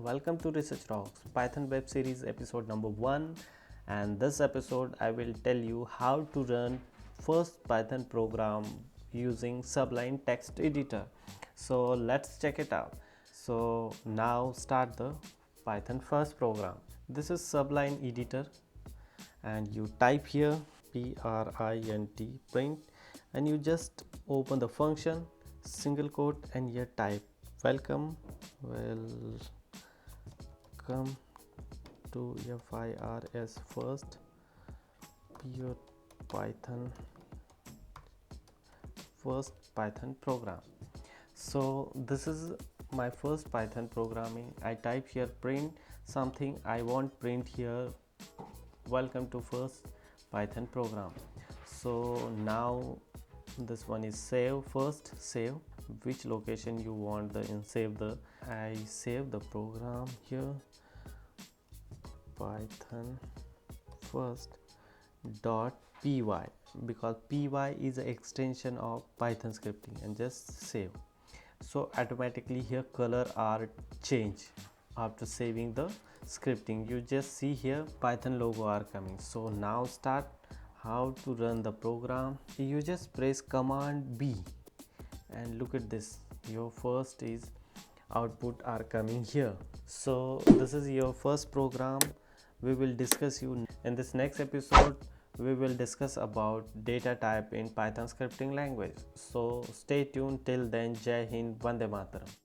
welcome to Research Rocks Python web series episode number 1, and this episode I will tell you how to run first Python program using Sublime text editor. So let's check it out. So now start the Python first program. This is Sublime editor and you type here print and you just open the function single quote and here type welcome to FIRS first pure Python first Python program. So this is my first Python programming. I type here print something I want, print here welcome to first Python program. So now this one is save. First save which location you want the I save the program here python first dot py because py is an extension of Python scripting, and just save. So automatically here color are changed after saving the scripting. You just see here Python logo are coming. So now start how to run the program. You just press command B and look at this, your first is output are coming here. So this is your first program. We will discuss you in this next episode. We will discuss about data type in Python scripting language. So stay tuned till then. Jai Hind, Vande Mataram.